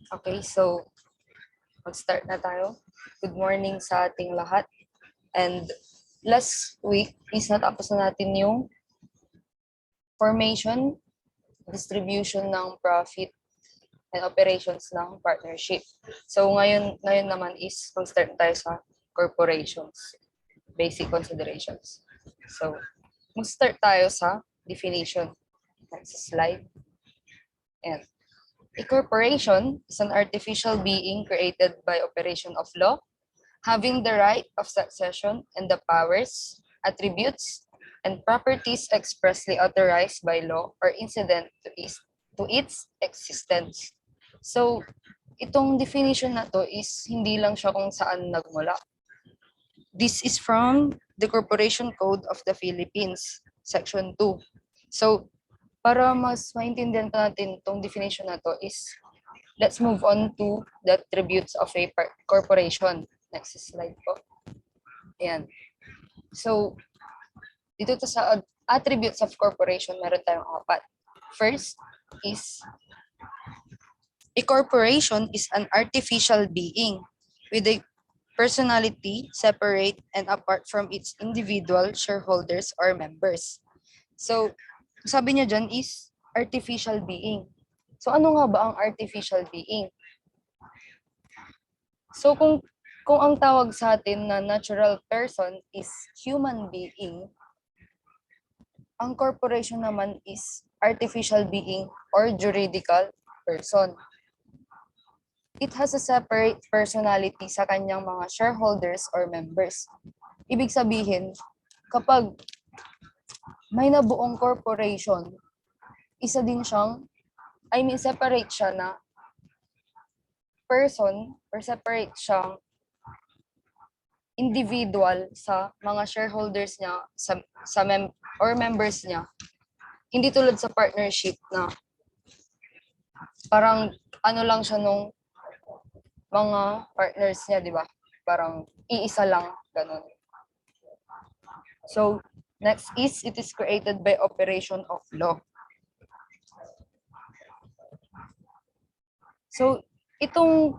Okay, so mag-start na tayo. Good morning sa ating lahat. And last week is natapos na natin yung formation, distribution ng profit, and operations ng partnership. So ngayon naman is mag-start tayo sa corporations, basic considerations. So mag-start tayo sa definition. Next slide. And a corporation is an artificial being created by operation of law, having the right of succession and the powers, attributes, and properties expressly authorized by law or incident to its existence. So, itong definition na to is hindi lang siya kung saan nagmula. This is from the Corporation Code of the Philippines, Section 2. So, para mas maintindihan pa natin itong definition na to is, let's move on to the attributes of a corporation. Next slide po. Ayan. So, dito to sa attributes of corporation, meron tayong apat. First is, a corporation is an artificial being with a personality separate and apart from its individual shareholders or members. So, sabi niya dyan is artificial being. So, ano nga ba ang artificial being? So, kung ang tawag sa atin na natural person is human being, ang corporation naman is artificial being or juridical person. It has a separate personality sa kanyang mga shareholders or members. Ibig sabihin, kapag may nabuong corporation, isa din siyang, separate siya na person or separate siyang individual sa mga shareholders niya or members niya. Hindi tulad sa partnership na parang ano lang siya nung mga partners niya, di ba? Parang iisa lang, ganun. So, next is, it is created by operation of law. So, itong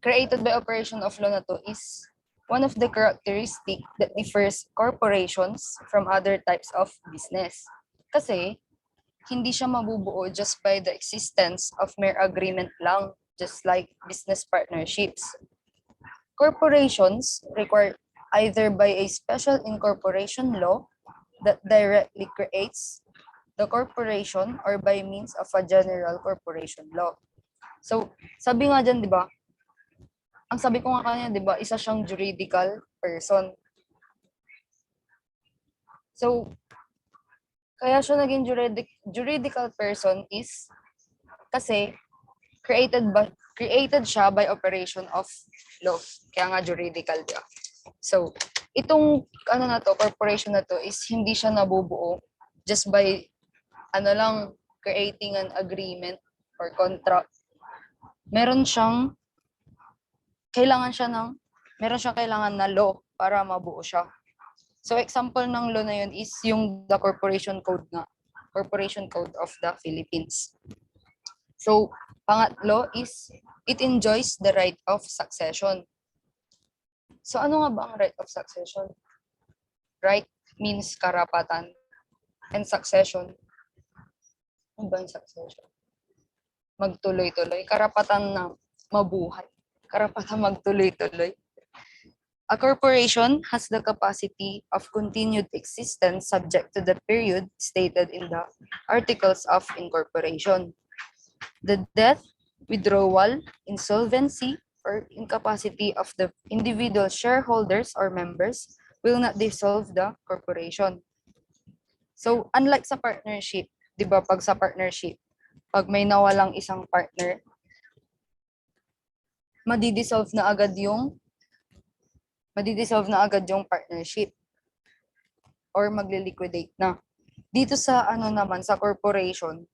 created by operation of law na to is one of the characteristics that differs corporations from other types of business. Kasi, hindi siya mabubuo just by the existence of mere agreement lang, just like business partnerships. Corporations require either by a special incorporation law that directly creates the corporation or by means of a general corporation law. So, sabi nga dyan, di ba? Ang sabi ko nga kanina, di ba, isa siyang juridical person. So, kaya siya naging juridical person is kasi created siya by operation of law. Kaya nga juridical, di ba? So, itong corporation na to is hindi siya nabubuo just by creating an agreement or contract. Meron siyang kailangan na law para mabuo siya. So, example ng law na yun is yung the Corporation Code of the Philippines. So, pangatlo is it enjoys the right of succession. So, ano nga ba ang right of succession? Right means karapatan. And succession. Ano ba yung succession? Magtuloy-tuloy. Karapatan na mabuhay. Karapatan magtuloy-tuloy. A corporation has the capacity of continued existence subject to the period stated in the Articles of Incorporation. The death, withdrawal, insolvency, or incapacity of the individual shareholders or members will not dissolve the corporation. So, unlike sa partnership, di ba pag sa partnership, pag may nawalang isang partner, madidissolve na agad yung partnership or magle-liquidate na. Dito sa sa corporation,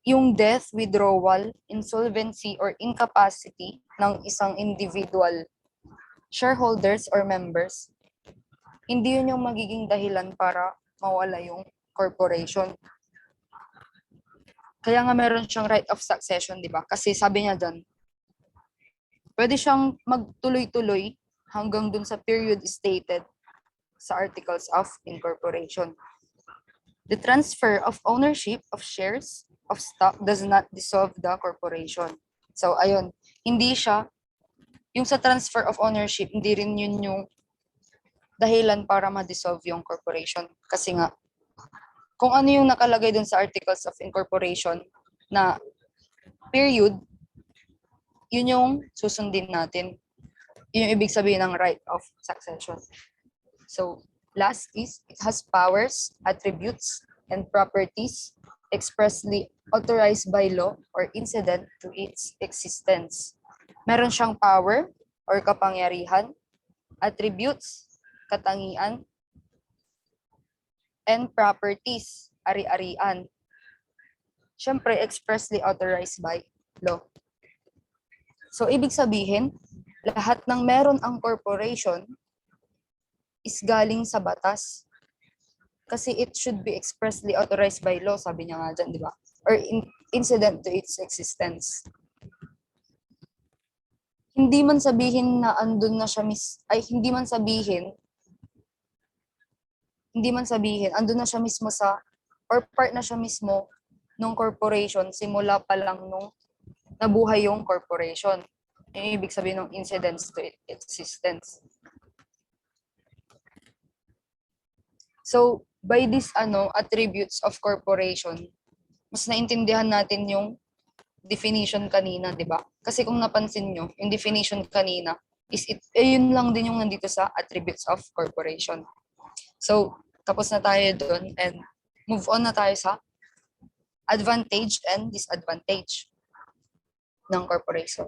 yung death, withdrawal, insolvency, or incapacity ng isang individual shareholders or members, hindi yun yung magiging dahilan para mawala yung corporation. Kaya nga meron siyang right of succession, di ba? Kasi sabi niya dyan, pwede siyang magtuloy-tuloy hanggang dun sa period stated sa Articles of Incorporation. The transfer of ownership of shares of stock does not dissolve the corporation. So, ayun, hindi siya, yung sa transfer of ownership, hindi rin yun yung dahilan para ma-dissolve yung corporation. Kasi nga, kung ano yung nakalagay dun sa Articles of Incorporation na period, yun yung susundin natin. Yun yung ibig sabihin ng right of succession. So, last is, it has powers, attributes, and properties expressly authorized by law or incident to its existence. Meron siyang power or kapangyarihan, attributes, katangian, and properties, ari-arian. Siyempre, expressly authorized by law. So, ibig sabihin, lahat ng meron ang corporation is galing sa batas. Kasi it should be expressly authorized by law, sabi niya nga dyan, di ba? Or incident to its existence. Hindi man sabihin na andun na siya hindi man sabihin andun na siya mismo sa, or part na siya mismo ng corporation simula pa lang nung nabuhay yung corporation. Yung ibig sabihin ng incidents to its existence. So, by this attributes of corporation, mas naintindihan natin yung definition kanina, di ba? Kasi kung napansin nyo, yung definition kanina is yun lang din yung nandito sa attributes of corporation. So, tapos na tayo doon and move on na tayo sa advantage and disadvantage ng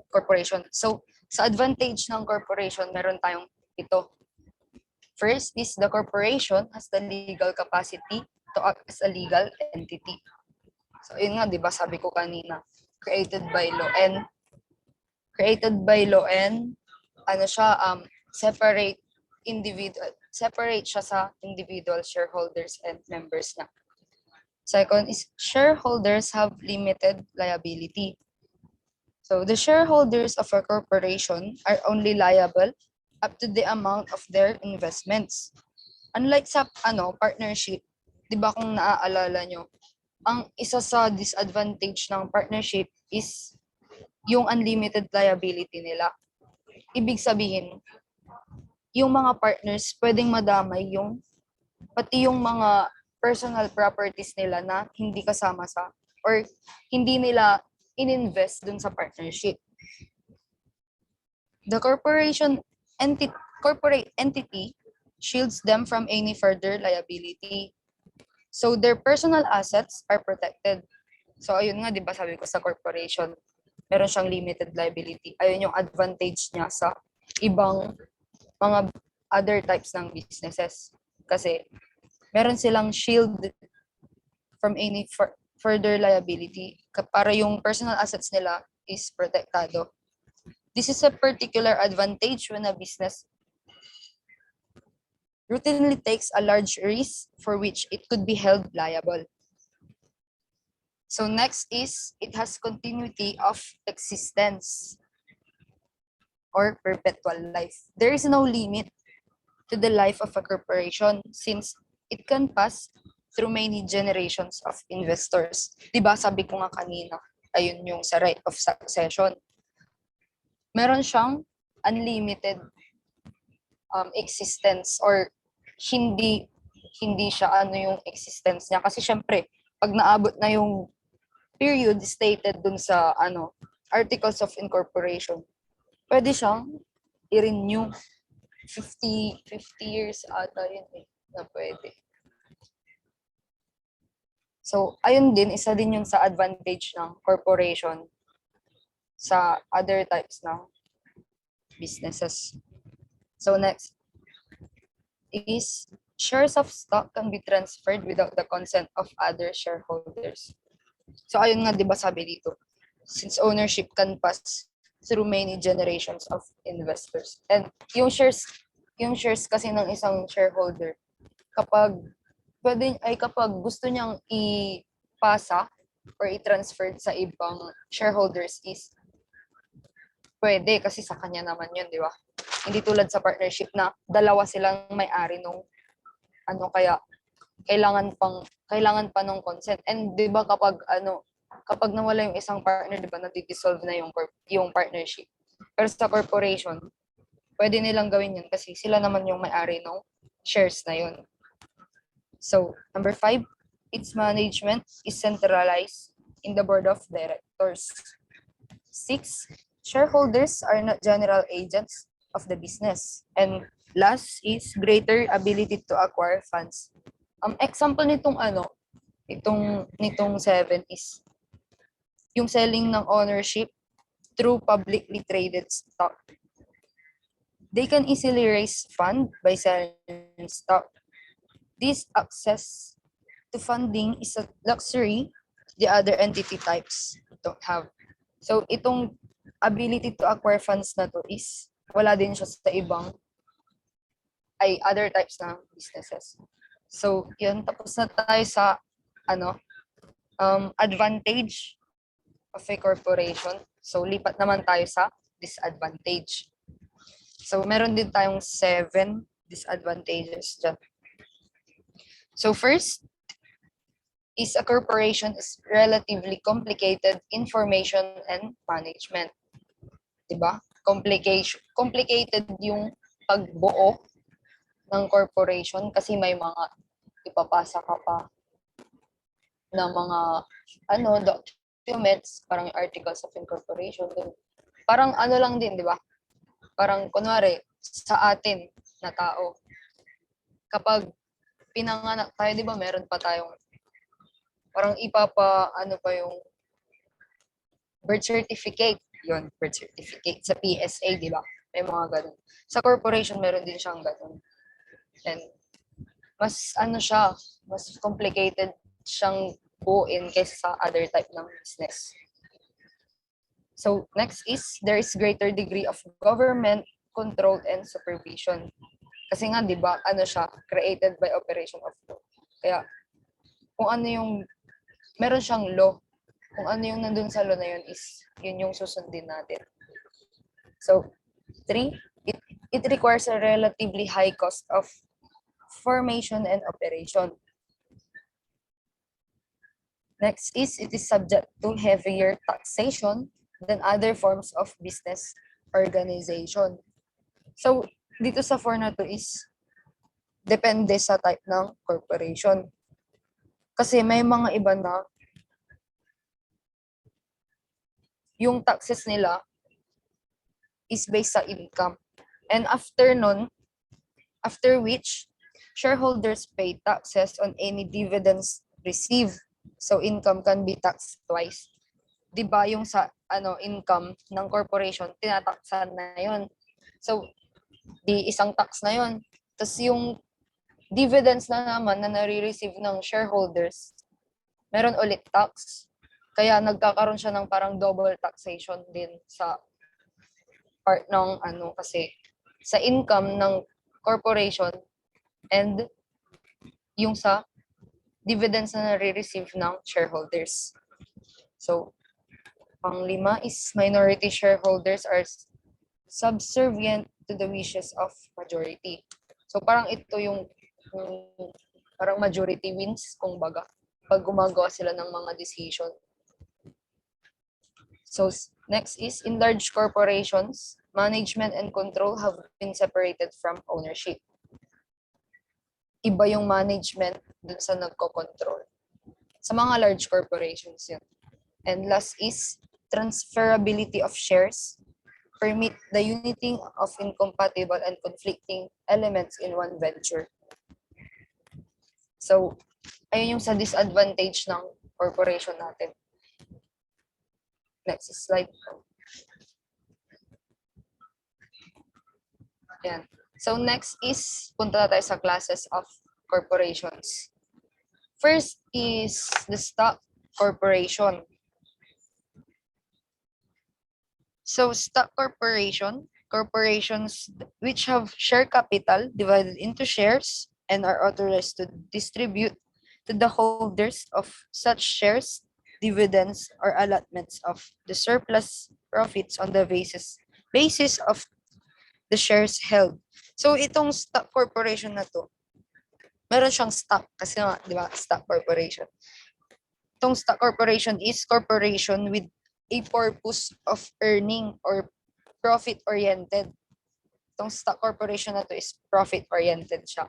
corporation. So, sa advantage ng corporation, meron tayong ito. First is the corporation has the legal capacity to act as a legal entity. So, yun nga, di ba, sabi ko kanina, created by law and separate siya sa individual shareholders and members niya. Second is shareholders have limited liability. So the shareholders of a corporation are only liable up to the amount of their investments. Unlike sa partnership, 'di ba kung naaalala nyo, ang isa sa disadvantage ng partnership is yung unlimited liability nila. Ibig sabihin, yung mga partners pwedeng madamay pati yung mga personal properties nila na hindi kasama sa or hindi nila ininvest dun sa partnership. The corporate entity shields them from any further liability. So their personal assets are protected. So ayun nga, 'di ba sabi ko sa corporation, meron siyang limited liability. Ayun yung advantage niya sa ibang mga other types ng businesses. Kasi meron silang shield from any further liability para yung personal assets nila is protektado. This is a particular advantage when a business routinely takes a large risk for which it could be held liable. So next is, it has continuity of existence or perpetual life. There is no limit to the life of a corporation since it can pass through many generations of investors. Diba sabi ko nga kanina, ayun yung sa right of succession. Meron siyang unlimited existence or hindi siya yung existence niya. Kasi syempre, pag naabot na yung period stated dun sa Articles of Incorporation, pwede siyang i-renew. 50 years ata yun na pwede. So, ayun din, isa din yung sa advantage ng corporation sa other types ng businesses. So, next is shares of stock can be transferred without the consent of other shareholders. So, ayun nga, di ba sabi dito, since ownership can pass through many generations of investors. And yung shares kasi ng isang shareholder, kapag gusto niyang ipasa or i-transferred sa ibang shareholders is pwede kasi sa kanya naman yun, di ba? Hindi tulad sa partnership na dalawa silang may-ari nung ano, kaya kailangan pa nung consent. And 'di ba kapag nawala yung isang partner, 'di ba, nadi-dissolve na yung partnership. Pero sa corporation, pwede nilang gawin 'yun kasi sila naman yung may-ari ng shares na 'yun. So, number 5, its management is centralized in the board of directors. 6, shareholders are not general agents of the business. And last is greater ability to acquire funds. Example nitong 7 is yung selling ng ownership through publicly traded stock. They can easily raise fund by selling stock. This access to funding is a luxury the other entity types don't have. So itong ability to acquire funds na to is wala din siya sa ibang other types ng businesses. So, yun, tapos na tayo sa advantage of a corporation. So, lipat naman tayo sa disadvantage. So, meron din tayong 7 disadvantages dyan. So, first is a corporation is relatively complicated information and management. Diba? Complicated yung pagbuo ng corporation kasi may mga ipapasa ka pa na mga documents, parang articles of incorporation. Parang lang din, di ba? Parang kunwari, sa atin na tao, kapag pinanganak tayo, di ba, meron pa tayong parang pa yung birth certificate. Yun, birth certificate sa PSA, di ba? May mga ganun. Sa corporation, meron din siyang ganun. And mas mas complicated siyang buuin kaysa sa other type ng business. So next is there is greater degree of government control and supervision. Kasi nga 'di ba, created by operation of law. Kaya kung ano yung meron siyang law, kung ano yung nandun sa law na yun is yun yung susundin natin. So 3, it requires a relatively high cost of formation and operation. Next is it is subject to heavier taxation than other forms of business organization. So, dito sa 4 na to is depende sa type ng corporation. Kasi may mga iba na yung taxes nila is based sa income. And after which shareholders pay taxes on any dividends received. So income can be taxed twice. 'Di ba yung sa income ng corporation tinataksan na 'yon. So di isang tax na 'yon. Tapos yung dividends na naman na nare-receive ng shareholders, meron ulit tax. Kaya nagkakaroon siya ng parang double taxation din sa part ng kasi sa income ng corporation and yung sa dividends na nare-receive ng shareholders. So, pang-5 is minority shareholders are subservient to the wishes of majority. So, parang ito yung parang majority wins, kung baga, pag gumagawa sila ng mga decision. So, next is in large corporations, management and control have been separated from ownership. Iba yung management dun sa nagko-control. Sa mga large corporations yun. And last is transferability of shares permit the uniting of incompatible and conflicting elements in one venture. So, ayun yung sa disadvantage ng corporation natin. Next slide. Yan. So next is, punta na tayo sa classes of corporations. First is the stock corporation. So stock corporation, corporations which have share capital divided into shares and are authorized to distribute to the holders of such shares dividends, or allotments of the surplus profits on the basis of the shares held. So itong stock corporation na to, meron siyang stock kasi nga, di ba, stock corporation. Itong stock corporation is corporation with a purpose of earning or profit-oriented. Itong stock corporation na to is profit-oriented siya.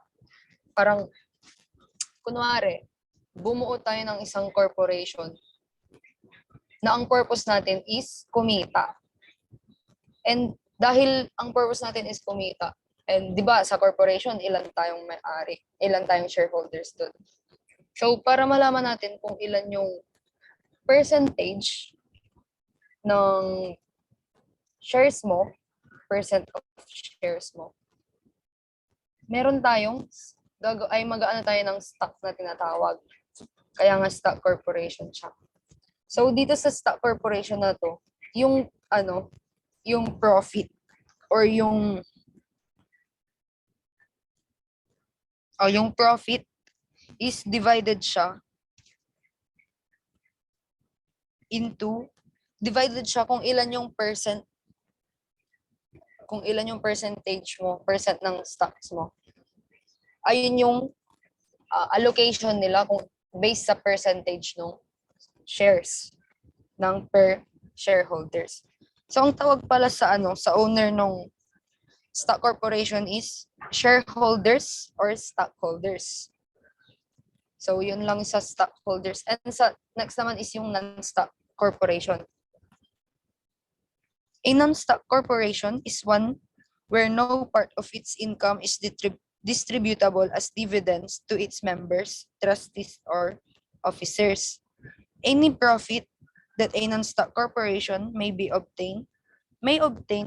Parang, kunwari, bumuo tayo ng isang corporation na ang purpose natin is kumita. And dahil ang purpose natin is kumita, and di ba sa corporation, ilan tayong may-ari, ilan tayong shareholders doon. So para malaman natin kung ilan yung percentage ng shares mo, percent of shares mo, meron tayong, mag-aano tayo ng stock na tinatawag. Kaya nga stock corporation siya. So dito sa stock corporation na to, yung yung profit or yung profit is divided siya kung ilan yung percentage mo, percent ng stocks mo. Ayun yung allocation nila kung based sa percentage ng shares ng per shareholders. So ang tawag pala sa sa owner ng stock corporation is shareholders or stockholders. So yun lang sa stockholders. And sa next naman is yung non-stock corporation. A non-stock corporation is one where no part of its income is distributable as dividends to its members, trustees, or officers. Any profit that a non-stock corporation may obtain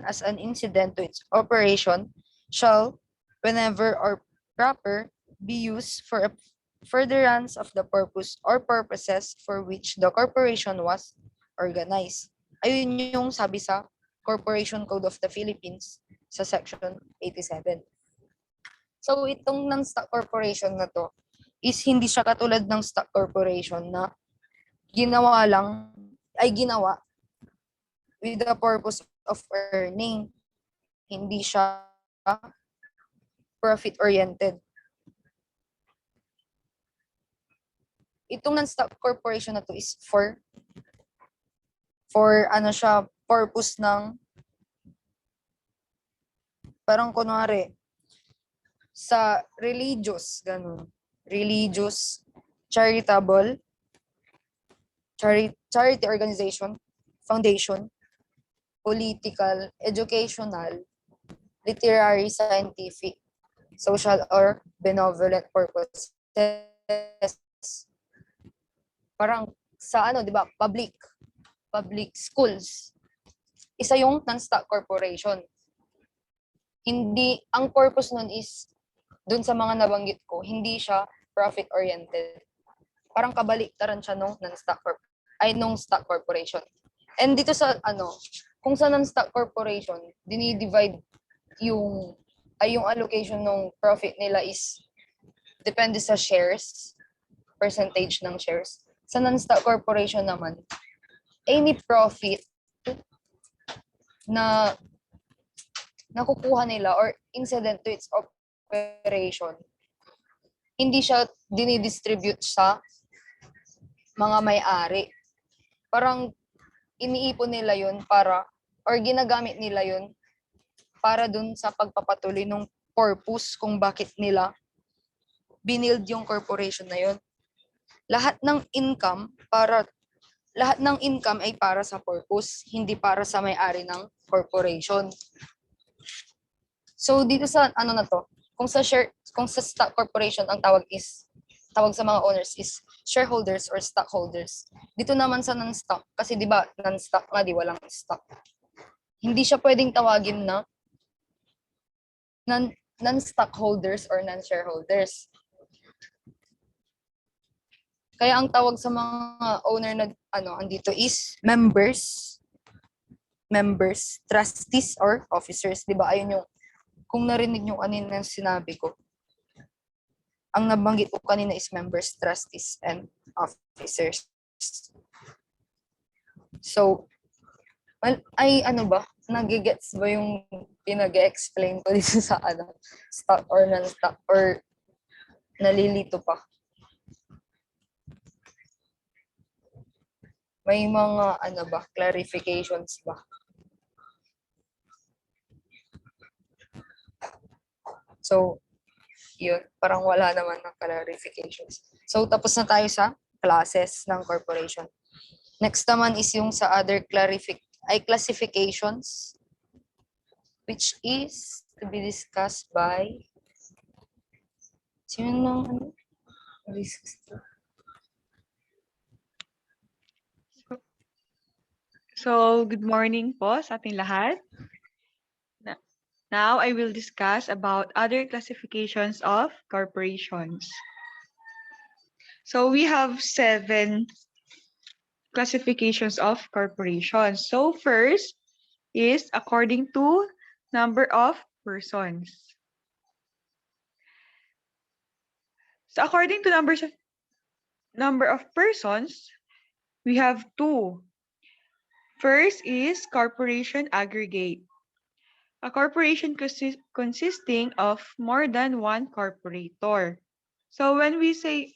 as an incident to its operation shall, whenever or proper, be used for a furtherance of the purpose or purposes for which the corporation was organized. Ayun yung sabi sa Corporation Code of the Philippines sa Section 87. So itong non-stock corporation na to is hindi siya katulad ng stock corporation na ginawa with the purpose of earning. Hindi siya profit-oriented. Itong non-stock corporation na to is for purpose ng parang kunwari sa religious, charitable, charity organization, foundation, political, educational, literary, scientific, social, or benevolent purposes. Parang sa di ba, public schools. Isa yung non-stock corporation. Hindi, ang purpose nun is, dun sa mga nabanggit ko, hindi siya profit-oriented. Parang kabaliktaran siya nung stock corporation. And dito sa kung sa non-stock corporation, dinidivide yung allocation ng profit nila is depende sa shares, percentage ng shares. Sa non-stock corporation naman, any profit na nakukuha nila or incident to its operation, hindi siya dinidistribute sa mga may-ari. Parang iniipon nila yun or ginagamit nila yun para dun sa pagpapatuloy ng purpose kung bakit nila binild yung corporation na yun. Lahat ng income ay para sa purpose, hindi para sa may-ari ng corporation. So dito sa na to, kung sa stock corporation ang tawag sa mga owners is shareholders or stockholders. Dito naman sa non-stock, kasi di ba non-stock nga, di walang stock. Hindi siya pwedeng tawagin na non-stockholders or non-shareholders. Kaya ang tawag sa mga owner na andito is members, trustees, or officers. Di ba? Ayun yung, kung narinig nyo kanina sinabi ko, ang nabanggit ko kanina is members, trustees, and officers. So, ano ba? Nagigets ba yung pinag-explain ko dito sa stock or non-stock or nalilito pa? May mga clarifications ba? So, yun, parang wala naman ng clarifications. So, tapos na tayo sa classes ng corporation. Next naman is yung sa other classifications, which is to be discussed by sino nang discuss? So, good morning po sa ating lahat. Now, I will discuss about other classifications of corporations. So, we have 7 classifications of corporations. So, first is according to number of persons. So, according to number of persons, we have 2. First is corporation aggregate. A corporation consisting of more than one corporator. So when we say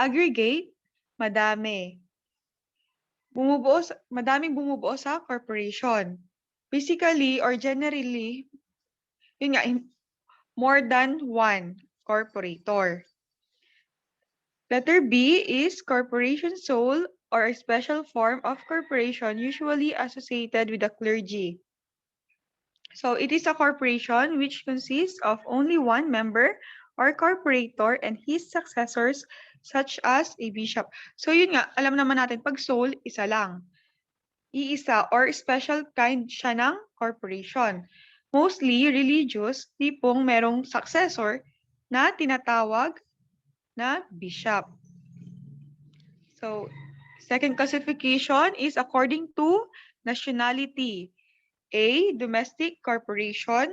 aggregate, madaming bumubuo sa corporation. Basically or generally, yun nga, more than one corporator. Letter B is corporation sole or a special form of corporation usually associated with the clergy. So it is a corporation which consists of only one member or corporator and his successors such as a bishop. So yun nga, alam naman natin, pag sole, isa lang. Iisa or special kind siya ng corporation. Mostly religious, tipong merong successor na tinatawag na bishop. So, second classification is according to nationality. A, domestic corporation.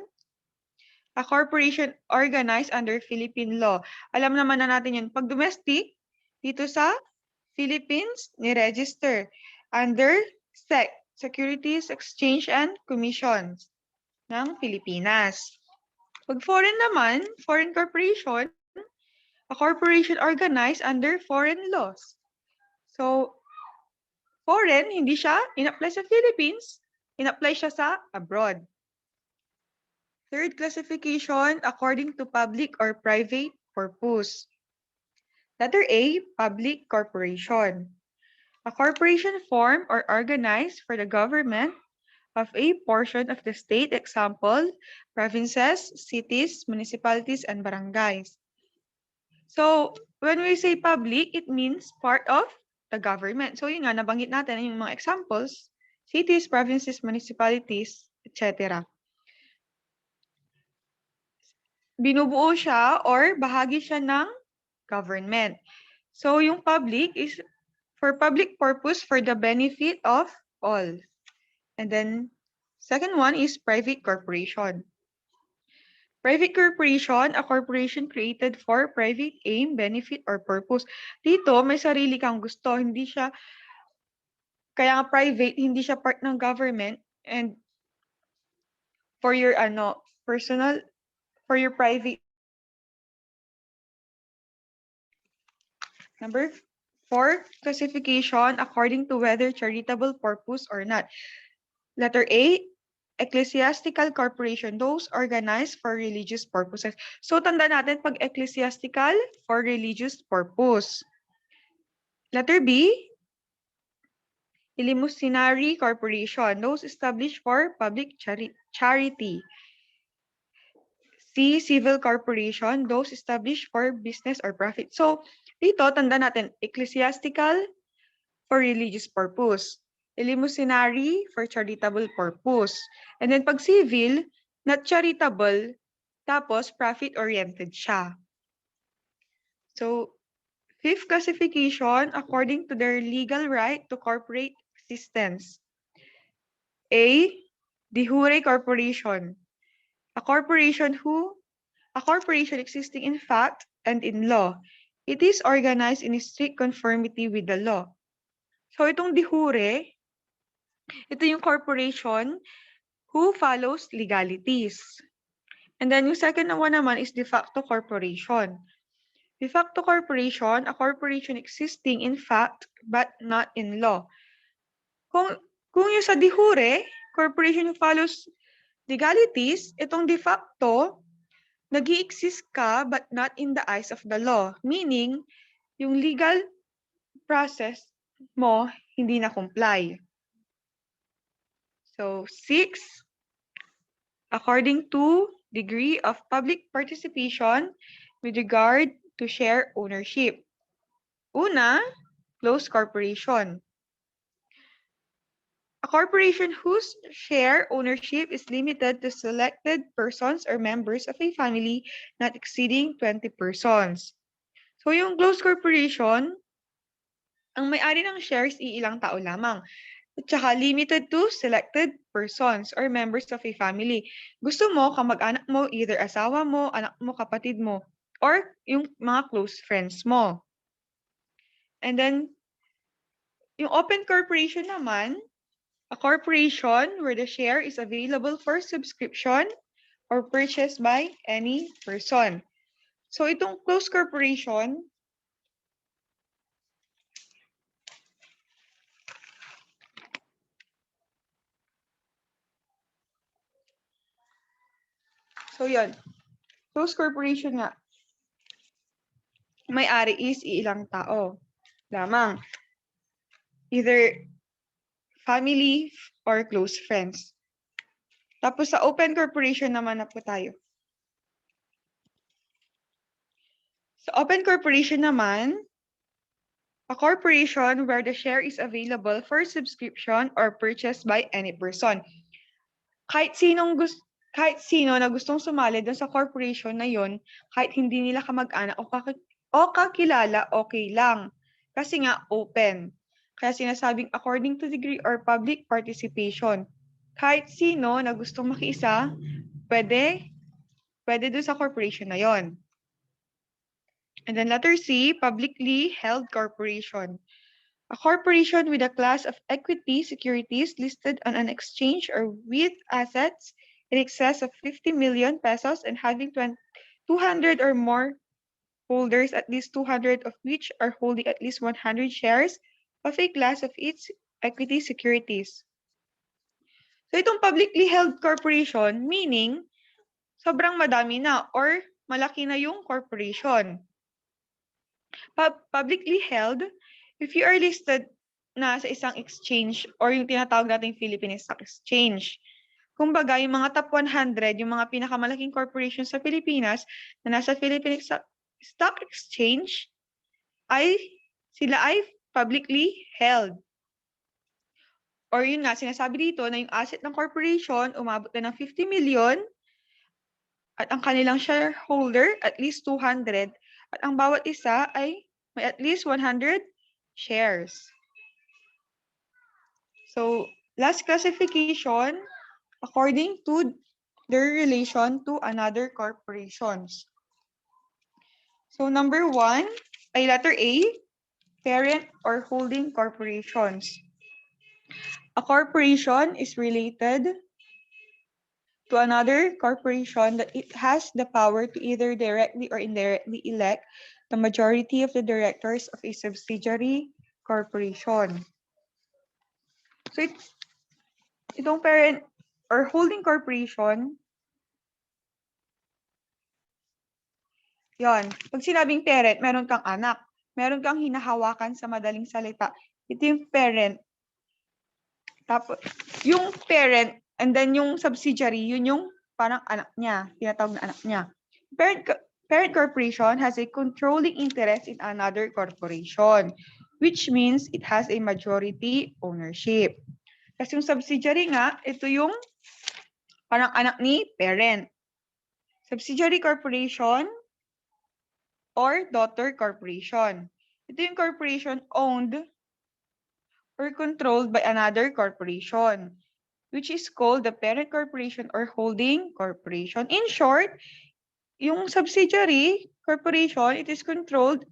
A corporation organized under Philippine law. Alam naman na natin yun. Pag domestic, dito sa Philippines, ni-register under SEC, Securities Exchange and Commissions ng Pilipinas. Pag foreign naman, foreign corporation, a corporation organized under foreign laws. So, foreign, hindi siya in-apply sa Philippines, in-apply siya sa abroad. Third classification, according to public or private purpose. Letter A, public corporation. A corporation formed or organized for the government of a portion of the state, example, provinces, cities, municipalities, and barangays. So, when we say public, it means part of the government. So, yun nga, nabanggit natin yung mga examples, cities, provinces, municipalities, etc. Binubuo siya or bahagi siya ng government. So, yung public is for public purpose for the benefit of all. And then, second one is private corporation. Private corporation, a corporation created for private aim, benefit, or purpose. Dito, may sarili kang gusto. Hindi siya, kaya nga private, hindi siya part ng government. And for your personal, for your private. Number 4, classification according to whether charitable purpose or not. Letter A, ecclesiastical corporation, those organized for religious purposes. So, tanda natin pag ecclesiastical for religious purpose. Letter B, eleemosynary corporation, those established for public charity. C, civil corporation, those established for business or profit. So, dito, tanda natin, ecclesiastical for religious purpose. Eleemosynary for charitable purpose. And then pag civil, not charitable, tapos profit-oriented siya. So, fifth classification, according to their legal right to corporate existence. A, de jure corporation. A corporation existing in fact and in law. It is organized in strict conformity with the law. So itong de jure, ito yung corporation who follows legalities. And then yung second na one naman is de facto corporation. De facto corporation, a corporation existing in fact but not in law. Kung yung sa de jure, corporation who follows legalities, itong de facto, nag-i-exist ka but not in the eyes of the law. Meaning, yung legal process mo hindi na comply. So, 6, according to degree of public participation with regard to share ownership. Una, closed corporation. A corporation whose share ownership is limited to selected persons or members of a family not exceeding 20 persons. So yung closed corporation, ang may-ari ng shares iilang tao lamang. At saka limited to selected persons or members of a family. Gusto mo, kamag-anak mo, either asawa mo, anak mo, kapatid mo, or yung mga close friends mo. And then, yung open corporation naman, a corporation where the share is available for subscription or purchase by any person. So itong closed corporation, so yun, closed corporation nga, may-ari is ilang tao lamang. Either family or close friends. Tapos sa open corporation naman na po tayo. Sa open corporation naman, a corporation where the share is available for subscription or purchase by any person. Kahit sino na gustong sumali dun sa corporation na yon, kahit hindi nila kamag-anak o kakilala, okay lang. Kasi nga open. Kaya sinasabing according to degree or public participation. Kahit sino na gustong makiisa, pwede dun sa corporation na yon. And then letter C, publicly held corporation. A corporation with a class of equity securities listed on an exchange or with assets in excess of 50 million pesos and having 200 or more holders, at least 200 of which are holding at least 100 shares of a class of its equity securities. So itong publicly held corporation, meaning sobrang madami na or malaki na yung corporation. Publicly held, if you are listed na sa isang exchange or yung tinatawag nating Philippine Stock Exchange. Kumbaga, yung mga top 100, yung mga pinakamalaking corporation sa Pilipinas na nasa Philippine Stock Exchange, sila ay publicly held. Or yun nga, sinasabi dito na yung asset ng corporation umabot na ng 50 million at ang kanilang shareholder at least 200 at ang bawat isa ay may at least 100 shares. So, last classification, according to their relation to another corporations. So, number 1 ay letter A, parent or holding corporations. A corporation is related to another corporation that it has the power to either directly or indirectly elect the majority of the directors of a subsidiary corporation. So, itong parent or holding corporation, yon. Pag sinabing parent, meron kang anak, meron kang hinahawakan sa madaling salita. Ito yung parent. Tapos, yung parent, and then yung subsidiary, yun yung parang anak niya, tinatawag na anak niya. Parent corporation has a controlling interest in another corporation, which means it has a majority ownership. Kasi yung subsidiary nga, ito yung parang anak ni parent. Subsidiary corporation or daughter corporation. Ito yung corporation owned or controlled by another corporation, which is called the parent corporation or holding corporation. In short, yung subsidiary corporation, it is controlled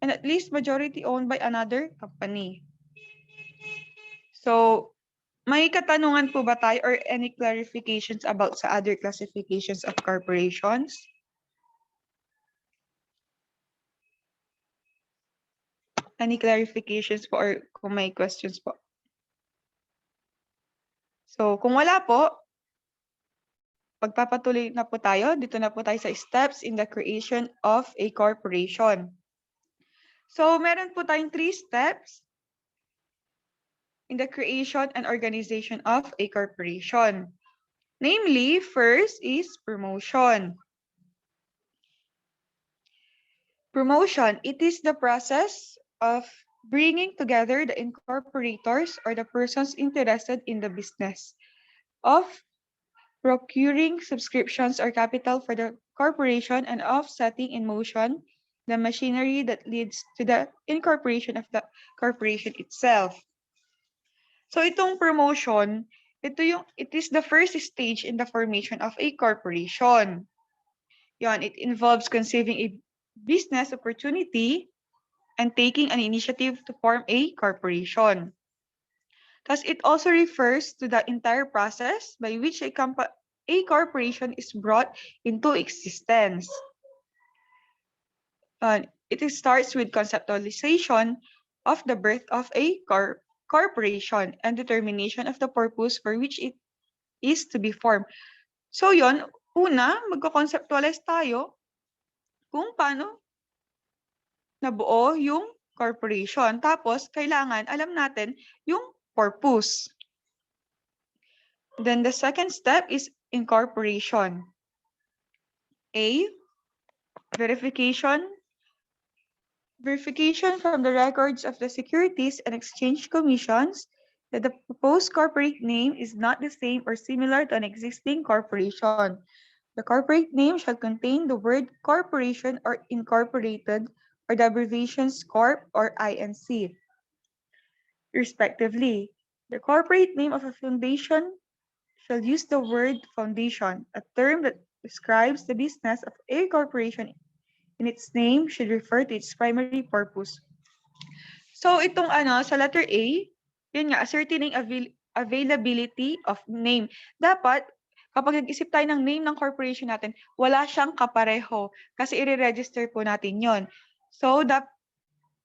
and at least majority owned by another company. So, may katanungan po ba tayo or any clarifications about sa other classifications of corporations? Any clarifications po or kung may questions po? So, kung wala po, pagpapatuloy na po tayo. Dito na po tayo sa steps in the creation of a corporation. So, meron po tayong 3 steps in the creation and organization of a corporation. Namely, first is promotion. Promotion, it is the process of bringing together the incorporators or the persons interested in the business of procuring subscriptions or capital for the corporation and of setting in motion the machinery that leads to the incorporation of the corporation itself. So itong promotion, it is the first stage in the formation of a corporation. Yon, it involves conceiving a business opportunity and taking an initiative to form a corporation. Thus, it also refers to the entire process by which a corporation is brought into existence. It starts with conceptualization of the birth of a corporation and determination of the purpose for which it is to be formed. So yon, una, magko-conceptualize tayo kung paano nabuo yung corporation. Tapos, kailangan alam natin yung purpose. Then the second step is incorporation. A, verification from the records of the Securities and Exchange Commissions that the proposed corporate name is not the same or similar to an existing corporation. The corporate name shall contain the word corporation or incorporated or the abbreviations corp or INC, respectively. The corporate name of a foundation shall use the word foundation, a term that describes the business of a corporation in its name should refer to its primary purpose. So itong sa letter A, yun nga, ascertaining availability of name. Dapat, kapag nag-isip tayo ng name ng corporation natin, wala siyang kapareho kasi i-register po natin yon. So,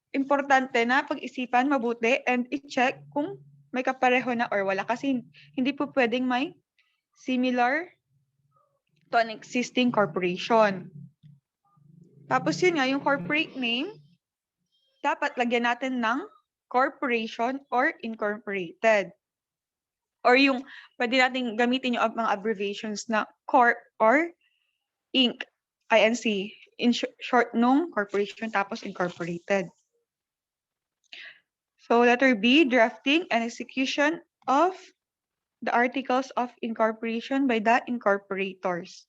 importante na pag-isipan mabuti and i-check kung may kapareho na or wala kasi hindi po pwedeng may similar to an existing corporation. Tapos yun nga, yung corporate name, dapat lagyan natin ng corporation or incorporated. Or yung pwede natin gamitin yung mga abbreviations na corp or inc, INC, in short nung corporation tapos incorporated. So letter B, drafting and execution of the articles of incorporation by the incorporators.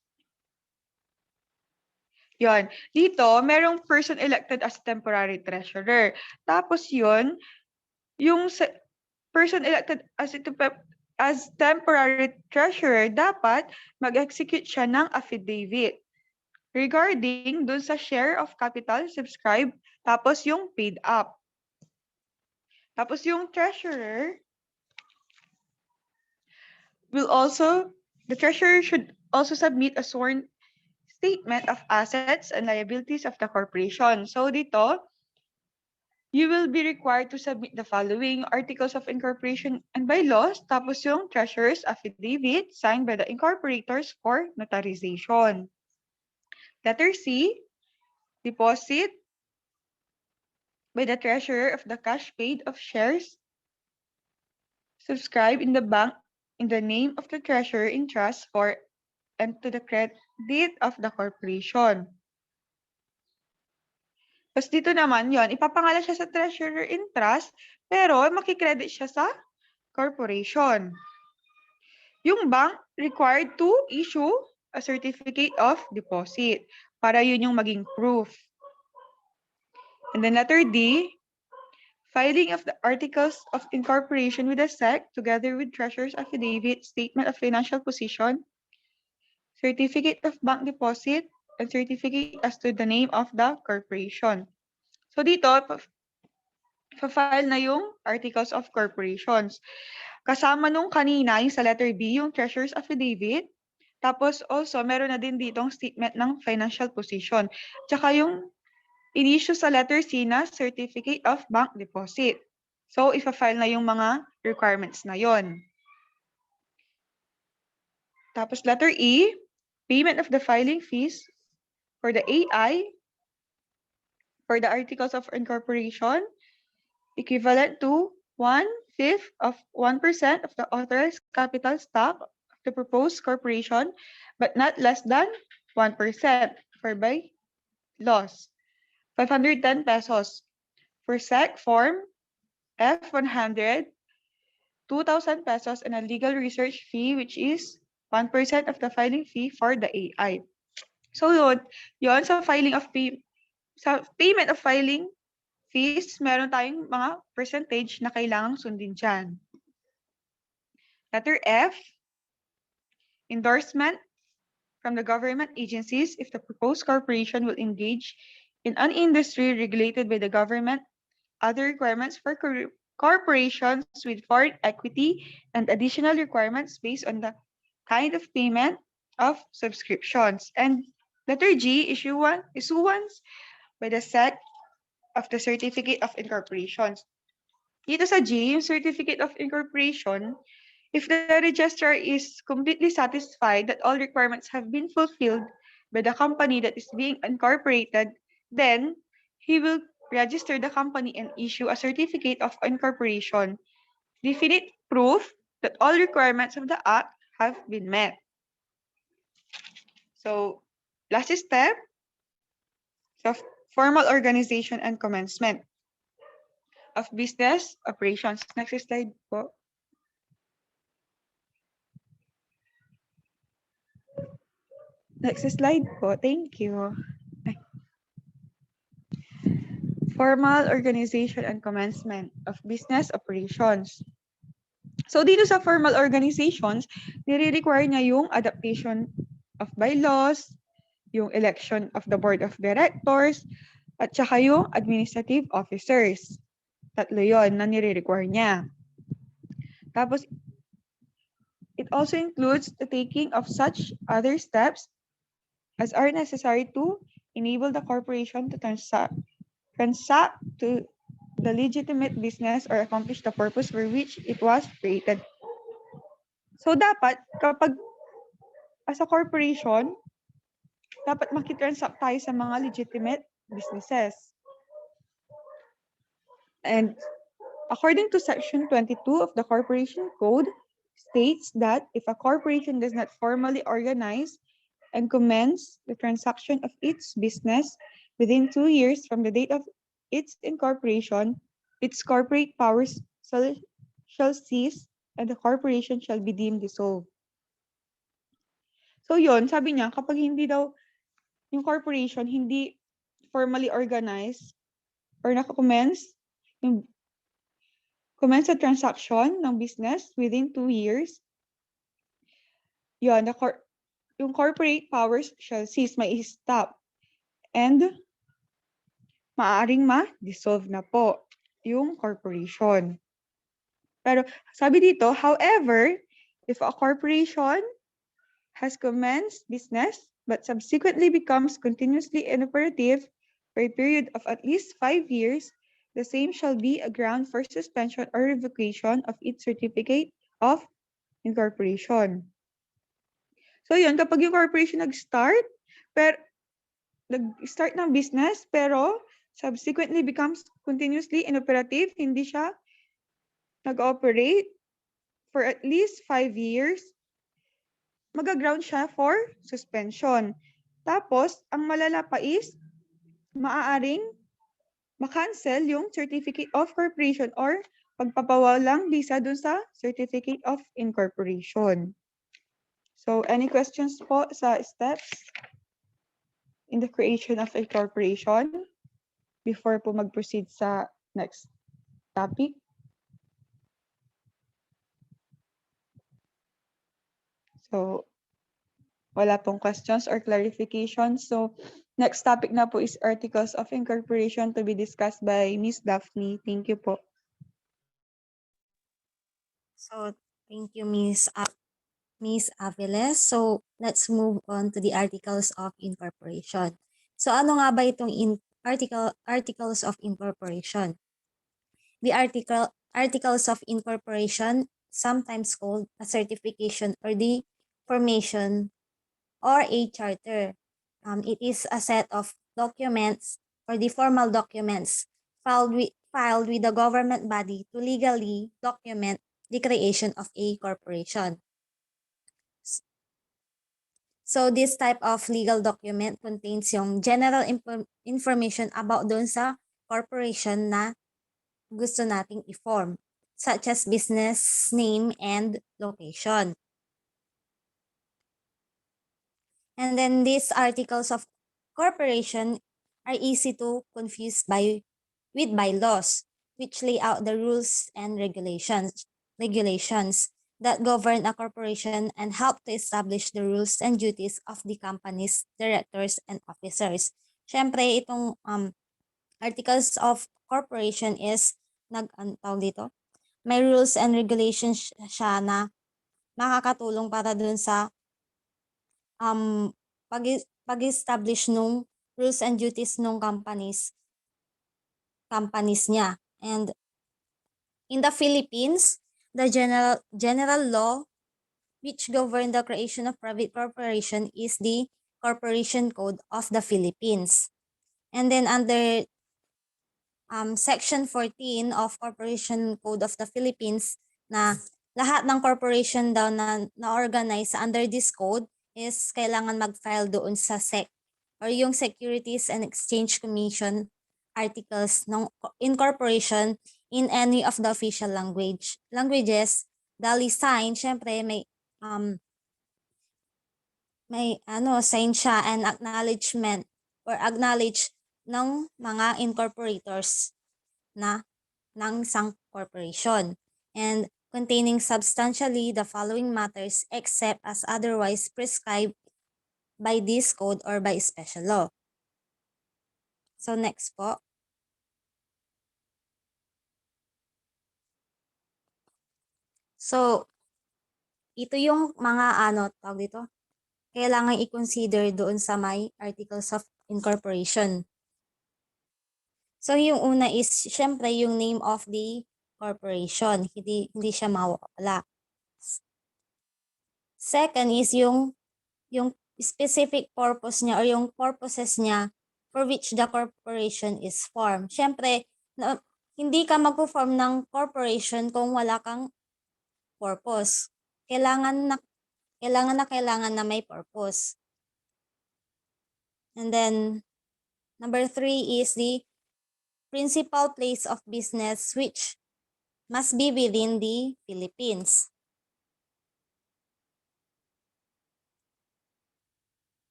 Yon. Dito, merong person elected as temporary treasurer. Tapos yun, yung person elected as temporary treasurer, dapat mag-execute siya ng affidavit regarding dun sa share of capital subscribed, tapos yung paid up. Tapos yung treasurer the treasurer should also submit a sworn statement of assets and liabilities of the corporation. So dito, you will be required to submit the following articles of incorporation and bylaws, tapos yung treasurer's affidavit signed by the incorporators for notarization. Letter C, deposit by the treasurer of the cash paid of shares subscribed in the bank in the name of the treasurer in trust for and to the credit of the corporation. Tapos dito naman yon, ipapangalan siya sa treasurer in trust, pero makikredit siya sa corporation. Yung bank required to issue a certificate of deposit para yun yung maging proof. And then letter D, filing of the articles of incorporation with the SEC together with treasurer's affidavit, statement of financial position, certificate of bank deposit, and certificate as to the name of the corporation. So dito, file na yung articles of corporations. Kasama nung kanina, yung sa letter B, yung treasurer's affidavit. Tapos also, meron na din ditong statement ng financial position. Tsaka yung in-issue sa letter C na certificate of bank deposit. So, ifa-file na yung mga requirements na yon. Tapos letter E, payment of the filing fees for the AI, for the articles of incorporation, equivalent to 1/5 of 1% of the authorized capital stock of the proposed corporation, but not less than 1% for by laws. 510 pesos. For SEC form F100, 2,000 pesos, and a legal research fee, which is 1% of the filing fee for the AI. So yun sa sa payment of filing fees, meron tayong mga percentage na kailangang sundin dyan. Letter F, endorsement from the government agencies if the proposed corporation will engage in an industry regulated by the government, other requirements for corporations with foreign equity, and additional requirements based on the kind of payment of subscriptions. And letter G, issuance by the SEC of the Certificate of Incorporation. Dito sa G, yung Certificate of Incorporation, if the registrar is completely satisfied that all requirements have been fulfilled by the company that is being incorporated, then he will register the company and issue a certificate of incorporation, definite proof that all requirements of the act have been met. So, last step, so formal organization and commencement of business operations. Next slide po. Next slide po. Thank you. Formal organization and commencement of business operations. So dito sa formal organizations, nire-require niya yung adaptation of bylaws, yung election of the board of directors, at saka yung administrative officers. Tatlo yon na nire-require niya. Tapos, it also includes the taking of such other steps as are necessary to enable the corporation to transact to the legitimate business or accomplish the purpose for which it was created. So dapat, kapag as a corporation, dapat makitransact tayo sa mga legitimate businesses. And according to Section 22 of the Corporation Code, states that if a corporation does not formally organize and commence the transaction of its business within 2 years from the date of its incorporation, its corporate powers shall cease and the corporation shall be deemed dissolved. So yon, sabi niya, kapag hindi daw yung corporation hindi formally organized or nakakommense commence a transaction ng business within 2 years, yon, yung corporate powers shall cease, may stop. And maaaring ma-dissolve na po yung corporation. Pero sabi dito, however, if a corporation has commenced business but subsequently becomes continuously inoperative for a period of at least 5 years, the same shall be a ground for suspension or revocation of its certificate of incorporation. So yun, kapag yung corporation nag-start ng business pero subsequently becomes continuously inoperative, hindi siya nag-operate for at least 5 years, mag-ground siya for suspension. Tapos, ang malala pa is, maaaring ma-cancel yung certificate of corporation or pagpapawalang visa dun sa certificate of incorporation. So, any questions po sa steps in the creation of a corporation before po mag-proceed sa next topic? So, wala pong questions or clarifications. So, Next topic na po is Articles of Incorporation to be discussed by Miss Daphne. Thank you po. So, thank you, Miss Aviles. So, let's move on to the Articles of Incorporation. So, ano nga ba itong Articles of Incorporation? The Articles of Incorporation, sometimes called a certification or the formation or a charter. It is a set of documents or the formal documents filed with the government body to legally document the creation of a corporation. So this type of legal document contains yung general information about doon sa corporation na gusto nating i-form, such as business name and location. And then these articles of corporation are easy to confuse with bylaws, which lay out the rules and regulations that govern a corporation and help to establish the rules and duties of the company's directors and officers. Siyempre, itong articles of corporation is tawag dito, may rules and regulations siya na makakatulong para dun sa pag-establish nung rules and duties nung companies niya. And in the Philippines, the general law which govern the creation of private corporation is the Corporation Code of the Philippines. And then under Section 14 of Corporation Code of the Philippines na lahat ng corporation daw na organize under this code is kailangan mag-file doon sa SEC or yung Securities and Exchange Commission articles ng incorporation in any of the official languages. Dali sign, syempre may sign siya and acknowledgement or acknowledge ng mga incorporators na ng isang corporation and containing substantially the following matters except as otherwise prescribed by this code or by special law. So next po. So ito yung mga tawag dito, kailangan i-consider doon sa may Articles of Incorporation. So yung una is syempre yung name of the corporation. Hindi siya mawawala. Second is yung specific purpose niya or yung purposes niya for which the corporation is formed. Syempre, hindi ka magpo-form ng corporation kung wala kang purpose. Kailangan na may purpose. And then number 3 is the principal place of business which must be within the Philippines.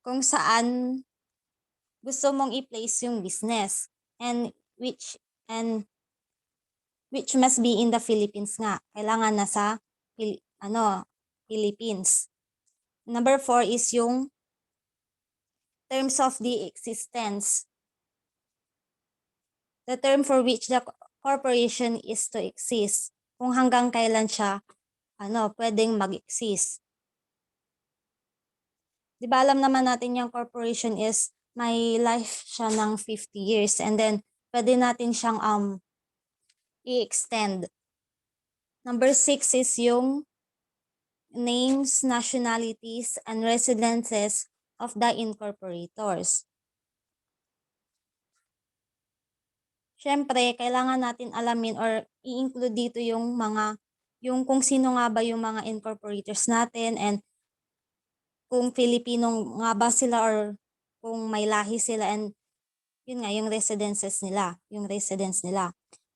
Kung saan gusto mong i-place yung business and which must be in the Philippines nga. Kailangan nasa Philippines. Number 4 is yung terms of the existence. The term for which the corporation is to exist. Kung hanggang kailan siya pwedeng mag-exist. Di ba alam naman natin yung corporation is may life siya ng 50 years and then pwede natin siyang i-extend. Number 6 is yung names, nationalities, and residences of the incorporators. Siyempre, kailangan natin alamin or i-include dito yung kung sino nga ba yung mga incorporators natin and kung Filipino nga ba sila or kung may lahi sila and yun nga, yung residence nila.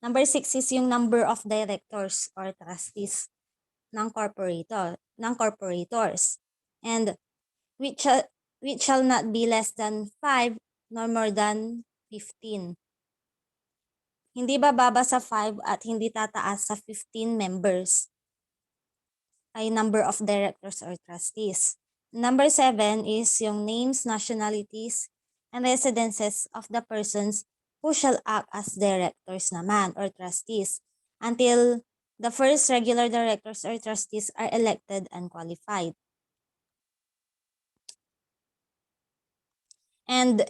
Number 6 is yung number of directors or trustees ng corporators. And which shall not be less than 5 nor more than 15. Hindi bababa sa 5 at hindi tataas sa 15 members ay number of directors or trustees. Number 7 is yung names, nationalities, and residences of the persons who shall act as directors naman or trustees until the first regular directors or trustees are elected and qualified. And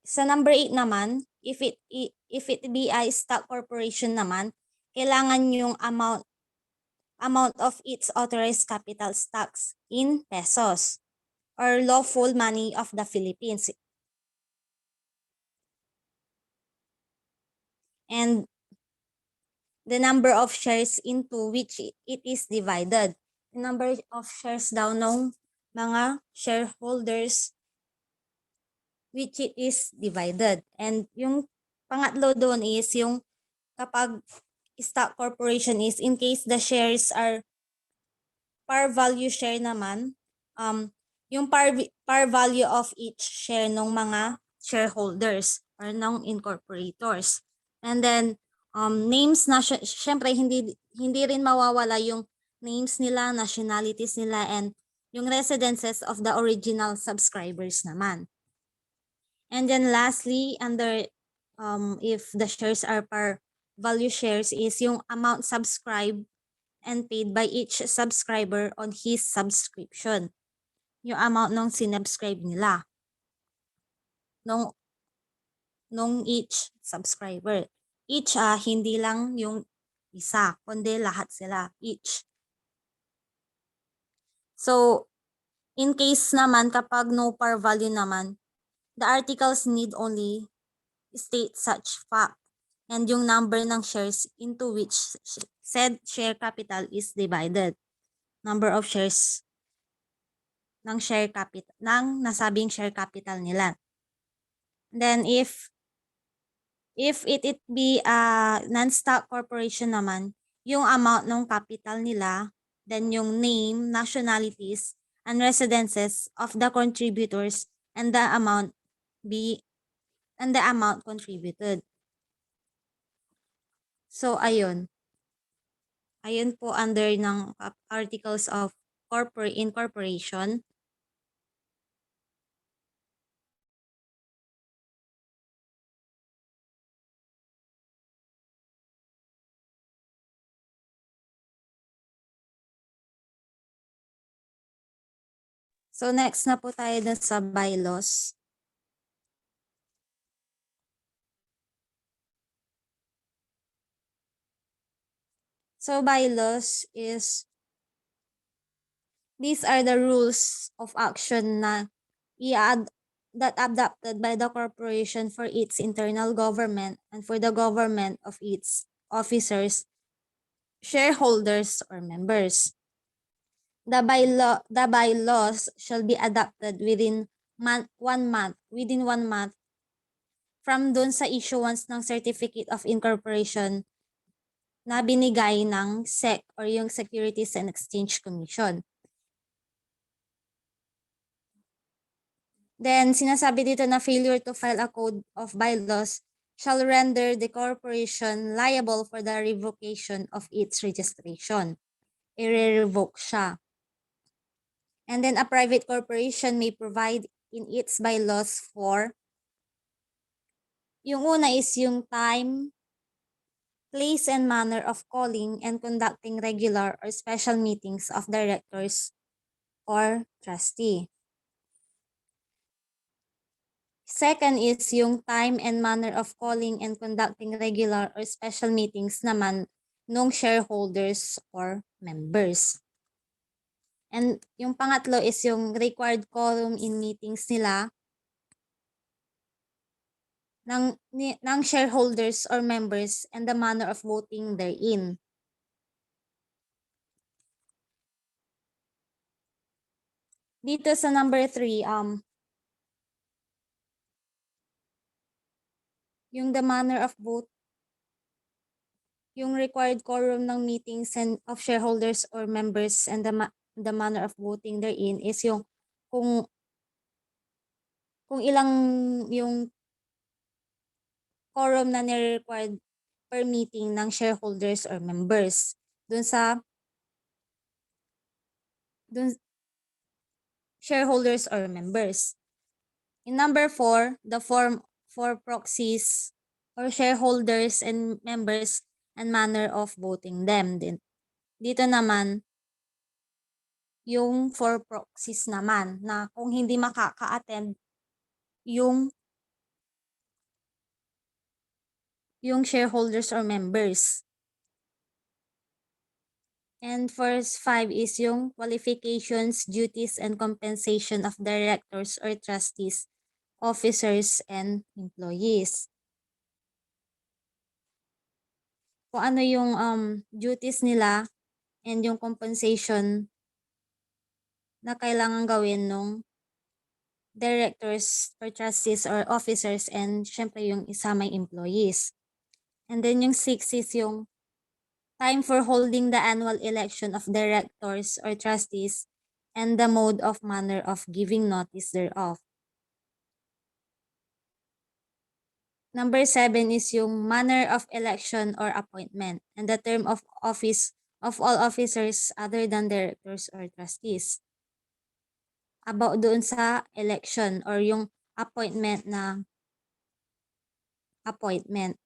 sa number 8 naman, if it be a stock corporation naman, kailangan yung amount of its authorized capital stocks in pesos or lawful money of the Philippines. And the number of shares into which it is divided. The number of shares daw ng mga shareholders which it is divided. And yung pangatlo doon is yung kapag stock corporation is in case the shares are par value share naman, yung par value of each share ng mga shareholders or ng incorporators. And then names na syempre hindi rin mawawala yung names nila, nationalities nila, and yung residences of the original subscribers naman. And then lastly, under if the shares are par value shares is yung amount subscribed and paid by each subscriber on his subscription. Yung amount nung sinubscribe nila. Nung each subscriber. Each, hindi lang yung isa, kundi lahat sila, each. So, in case naman, kapag no par value naman, the articles need only state such fact and yung number ng shares into which said share capital is divided. Number of shares ng share capital, ng nasabing share capital nila. Then if it be a non-stock corporation naman, yung amount ng capital nila, then yung name, nationalities, and residences of the contributors and the amount contributed. So ayun. Ayun po under ng articles of incorporation. So next na po tayo dun sa bylaws. So bylaws is, these are the rules of action that adopted by the corporation for its internal government and for the government of its officers, shareholders, or members. The bylaws shall be adopted within 1 month from dun sa issuance ng Certificate of Incorporation na binigay ng SEC or yung Securities and Exchange Commission. Then, sinasabi dito na failure to file a code of bylaws shall render the corporation liable for the revocation of its registration. I-revoke siya. And then, a private corporation may provide in its bylaws for, yung una is yung time, place, and manner of calling and conducting regular or special meetings of directors or trustee. Second is yung time and manner of calling and conducting regular or special meetings naman nung shareholders or members. And yung pangatlo is yung required quorum in meetings nila ng shareholders or members and the manner of voting therein. Dito sa number 3, yung the manner of vote, yung required quorum ng meetings and of shareholders or members and the manner of voting therein is yung kung ilang yung quorum na nire-required per meeting ng shareholders or members. Dun shareholders or members. In number 4, the form for proxies or shareholders and members and manner of voting them. Dito naman, yung for proxies naman na kung hindi makaka-attend yung shareholders or members. And first 5 is yung qualifications, duties, and compensation of directors or trustees, officers, and employees. Kung ano yung duties nila and yung compensation na kailangan gawin ng directors or trustees or officers, and syempre yung isa may employees. And then yung 6 is yung time for holding the annual election of directors or trustees and the mode of manner of giving notice thereof. Number 7 is yung manner of election or appointment and the term of office of all officers other than directors or trustees. About doon sa election or yung appointment na appointment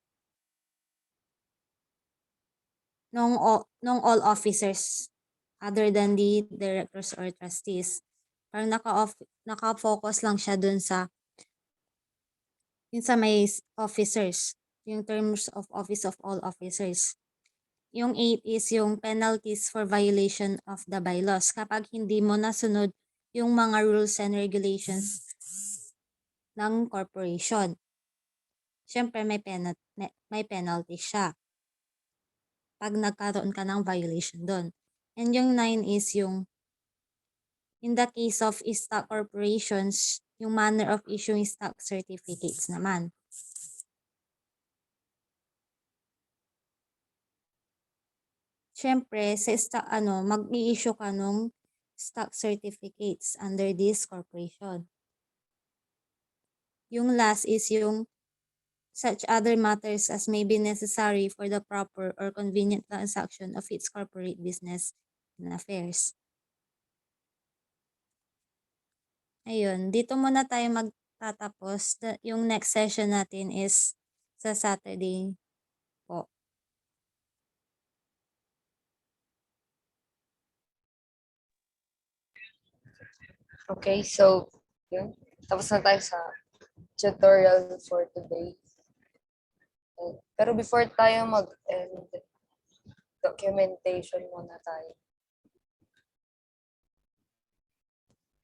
nung all officers other than the directors or trustees. Parang naka-focus lang siya dun sa may officers, yung terms of office of all officers. Yung 8 is yung penalties for violation of the bylaws. Kapag hindi mo nasunod yung mga rules and regulations ng corporation. Siyempre may penalty siya pag nagkaroon ka ng violation doon. And yung 9 is yung in the case of stock corporations, yung manner of issuing stock certificates naman. Siyempre, sa mag-i-issue ka nung stock certificates under this corporation. Yung last is yung such other matters as may be necessary for the proper or convenient transaction of its corporate business and affairs. Ayun, dito muna tayo magtatapos. Yung next session natin is sa Saturday po. Okay, so yun. Tapos na tayo sa tutorial for today. Pero before tayo mag-end, documentation muna tayo.